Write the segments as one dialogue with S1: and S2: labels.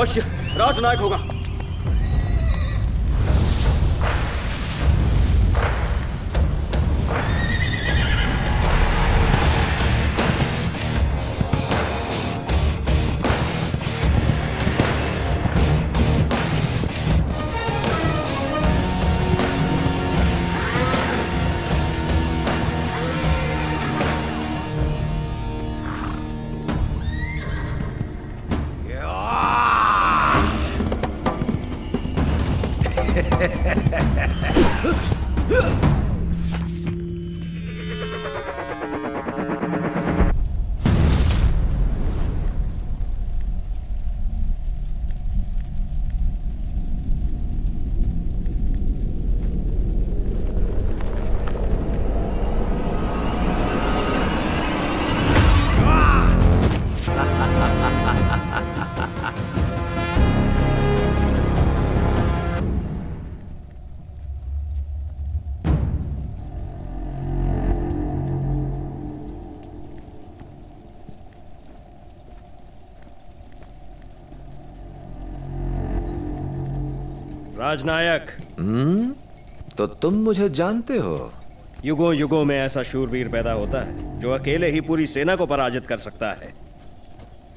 S1: अवश्य राजनायक होगा। राजनायक।
S2: तो तुम मुझे जानते हो?
S1: युगों युगों में ऐसा शूरवीर पैदा होता है जो अकेले ही पूरी सेना को पराजित कर सकता है।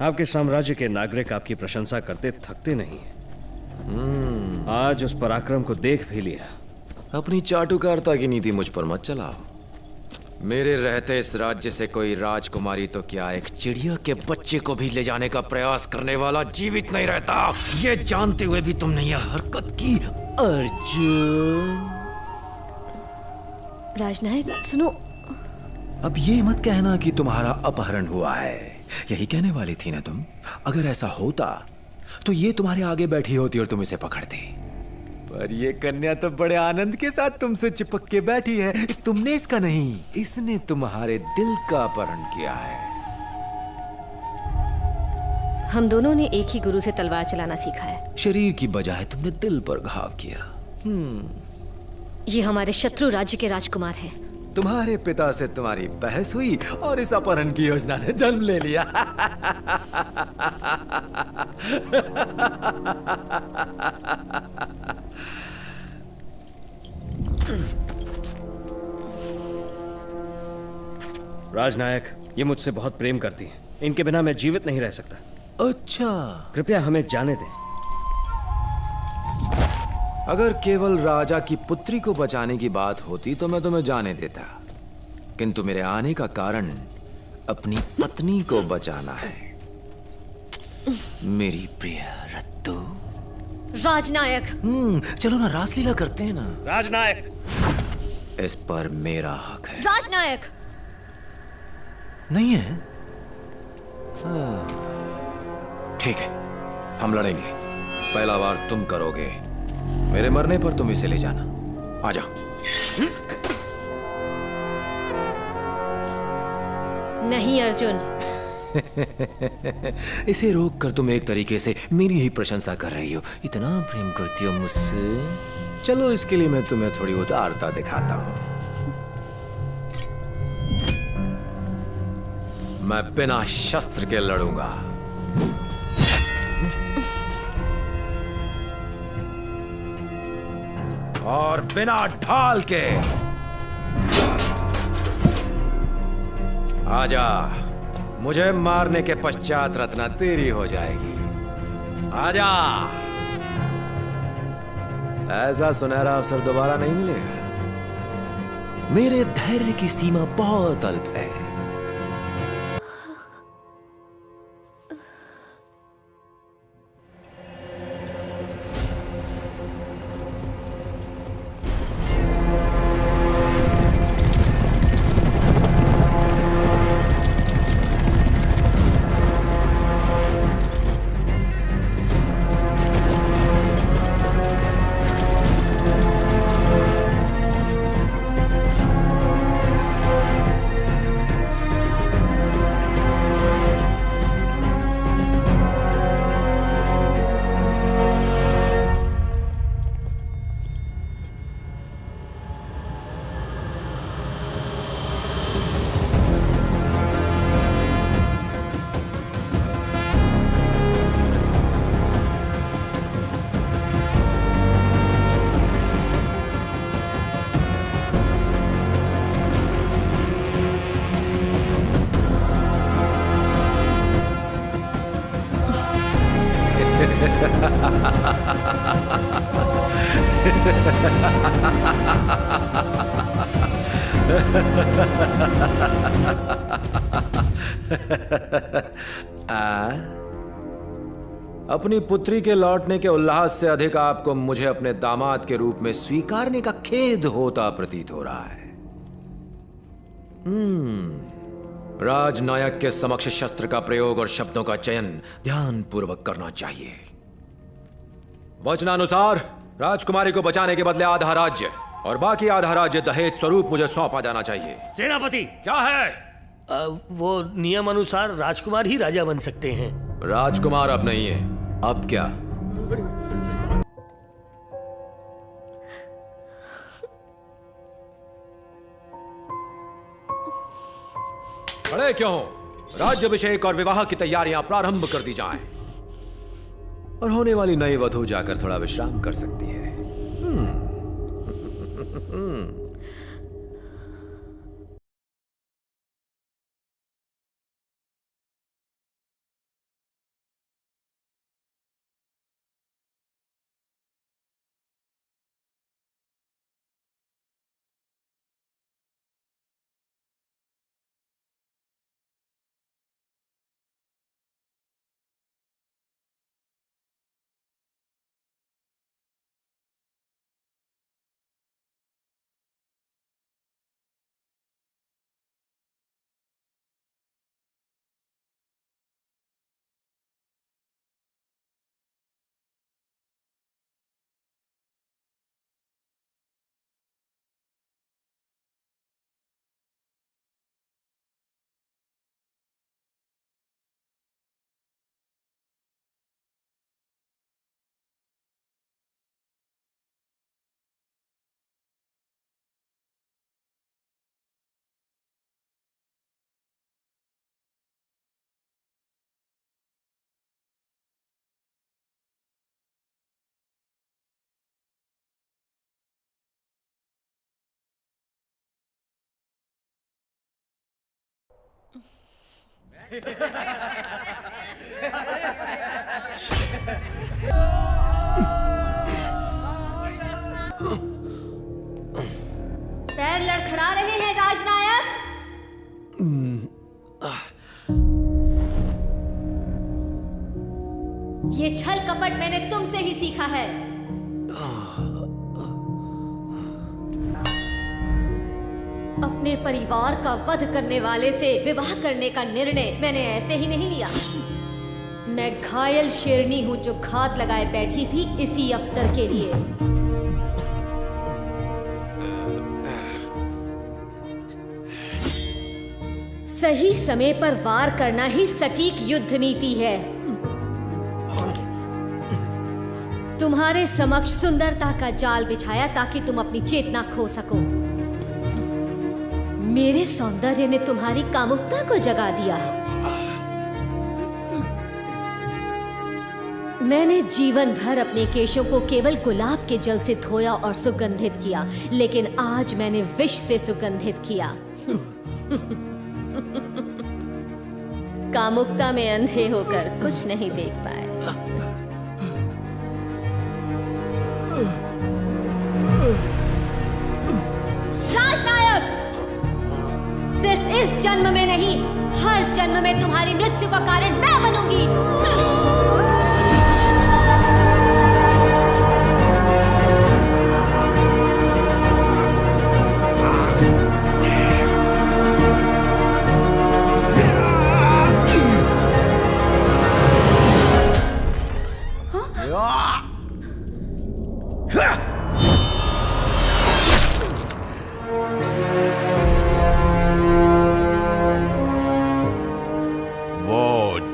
S1: आपके साम्राज्य के नागरिक आपकी प्रशंसा करते थकते नहीं। आज उस पराक्रम को देख भी लिया।
S2: अपनी चाटुकारिता की नीति मुझ पर मत चलाओ। मेरे रहते इस राज्य से कोई राजकुमारी तो क्या, एक चिड़िया के बच्चे को भी ले जाने का प्रयास करने वाला जीवित नहीं रहता। ये जानते हुए भी तुमने यह हरकत की अर्जुन।
S3: राजनायक सुनो।
S2: अब ये मत कहना कि तुम्हारा अपहरण हुआ है। यही कहने वाली थी ना तुम? अगर ऐसा होता तो ये तुम्हारे आगे बैठी होती और तुम इसे पकड़ते। पर ये कन्या तो बड़े आनंद के साथ तुमसे चिपक के बैठी है। तुमने इसका नहीं, इसने तुम्हारे दिल का अपहरण किया है।
S3: हम दोनों ने एक ही गुरु से तलवार चलाना सीखा है।
S2: शरीर की बजाय तुमने दिल पर घाव किया।
S3: ये हमारे शत्रु राज्य के राजकुमार हैं।
S2: तुम्हारे पिता से तुम्हारी बहस हुई और इस अपहरण की योजना ने जन्म ले लिया।
S1: राजनायक, ये मुझसे बहुत प्रेम करती हैं। इनके बिना मैं जीवित नहीं रह सकता।
S2: अच्छा,
S1: कृपया हमें जाने दें।
S2: अगर केवल राजा की पुत्री को बचाने की बात होती तो मैं तुम्हें जाने देता, किंतु मेरे आने का कारण अपनी पत्नी को बचाना है। मेरी प्रिय रत्तू।
S3: राजनायक।
S2: चलो ना, रासलीला करते हैं ना।
S1: राजनायक,
S2: इस पर मेरा हक है।
S3: राजनायक।
S2: नहीं है? ठीक है, हम लड़ेंगे। पहला वार तुम करोगे। मेरे मरने पर तुम इसे ले जाना। आ जाओ।
S3: नहीं अर्जुन।
S2: इसे रोक कर तुम एक तरीके से मेरी ही प्रशंसा कर रही हो। इतना प्रेम करती हो मुझसे। चलो, इसके लिए मैं तुम्हें थोड़ी उदारता दिखाता हूं। मैं बिना शस्त्र के लड़ूंगा। और बिना ढाल के। आजा, मुझे मारने के पश्चात रत्ना तेरी हो जाएगी। आजा। ऐसा सुनहरा अवसर दोबारा नहीं मिलेगा। मेरे धैर्य की सीमा बहुत अल्प है। अपनी पुत्री के लौटने के उल्लास से अधिक आपको मुझे अपने दामाद के रूप में स्वीकारने का खेद होता प्रतीत हो रहा है। राजनायक के समक्ष शस्त्र का प्रयोग और शब्दों का चयन ध्यानपूर्वक करना चाहिए। वचनानुसार राजकुमारी को बचाने के बदले आधा राज्य और बाकी आधा राज्य दहेज स्वरूप मुझे सौंपा जाना चाहिए।
S4: सेनापति,
S2: क्या है?
S4: वो नियम अनुसार राजकुमार ही राजा बन सकते हैं।
S2: राजकुमार अब नहीं है, अब क्या? खड़े क्यों हो? राज्याभिषेक और विवाह की तैयारियां प्रारंभ कर दी जाएं। और होने वाली नई वधू जाकर थोड़ा विश्राम कर सकती है।
S3: पैर लड़खड़ा रहे हैं राजनायक। ये छल कपट मैंने तुमसे ही सीखा है। अपने परिवार का वध करने वाले से विवाह करने का निर्णय मैंने ऐसे ही नहीं लिया। मैं घायल शेरनी हूं जो घात लगाए बैठी थी इसी अवसर के लिए। सही समय पर वार करना ही सटीक युद्ध नीति है। तुम्हारे समक्ष सुंदरता का जाल बिछाया ताकि तुम अपनी चेतना खो सको। मेरे सौंदर्य ने तुम्हारी कामुकता को जगा दिया। मैंने जीवन भर अपने केशों को केवल गुलाब के जल से धोया और सुगंधित किया, लेकिन आज मैंने विष से सुगंधित किया। कामुकता में अंधे होकर कुछ नहीं देख पाए। राजनायक, सिर्फ इस जन्म में नहीं, हर जन्म में तुम्हारी मृत्यु का कारण मैं बनूंगी।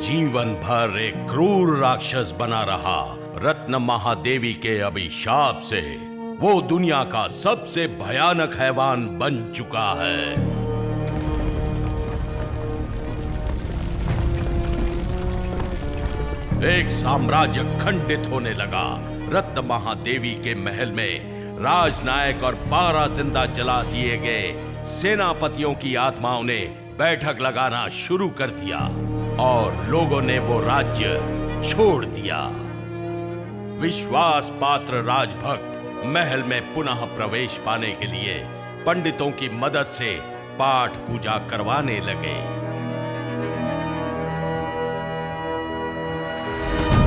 S5: जीवन भर एक क्रूर राक्षस बना रहा। रत्न महादेवी के अभिशाप से वो दुनिया का सबसे भयानक हैवान बन चुका है। एक साम्राज्य खंडित होने लगा। रत्न महादेवी के महल में राजनायक और 12 जिंदा जला दिए गए सेनापतियों की आत्माओं ने बैठक लगाना शुरू कर दिया और लोगों ने वो राज्य छोड़ दिया। विश्वास पात्र राजभक्त महल में पुनः प्रवेश पाने के लिए पंडितों की मदद से पाठ पूजा करवाने लगे।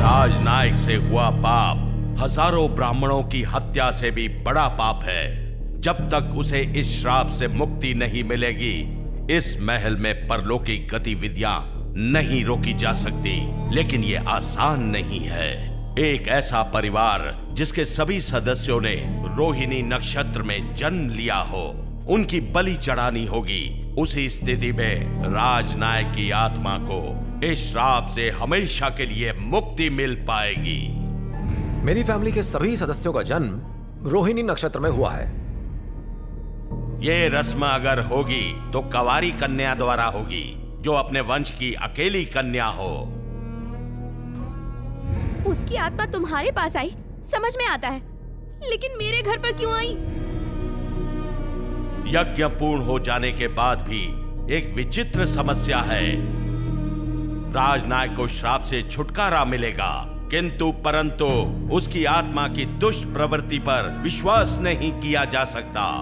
S5: राजनायक से हुआ पाप हजारों ब्राह्मणों की हत्या से भी बड़ा पाप है। जब तक उसे इस श्राप से मुक्ति नहीं मिलेगी, इस महल में परलौकिक गतिविधियां नहीं रोकी जा सकती। लेकिन ये आसान नहीं है। एक ऐसा परिवार जिसके सभी सदस्यों ने रोहिणी नक्षत्र में जन्म लिया हो, उनकी बलि चढ़ानी होगी। उसी स्थिति में राजनायक की आत्मा को इस श्राप से हमेशा के लिए मुक्ति मिल पाएगी।
S2: मेरी फैमिली के सभी सदस्यों का जन्म रोहिणी नक्षत्र में हुआ है।
S5: ये रस्म अगर होगी तो कंवारी कन्या द्वारा होगी, जो अपने वंश की अकेली कन्या हो।
S6: उसकी आत्मा तुम्हारे पास आई, समझ में आता है, लेकिन मेरे घर पर क्यों आई?
S5: यज्ञ पूर्ण हो जाने के बाद भी एक विचित्र समस्या है। राजनायक को श्राप से छुटकारा मिलेगा, किंतु परंतु उसकी आत्मा की दुष्ट प्रवृत्ति पर विश्वास नहीं किया जा सकता।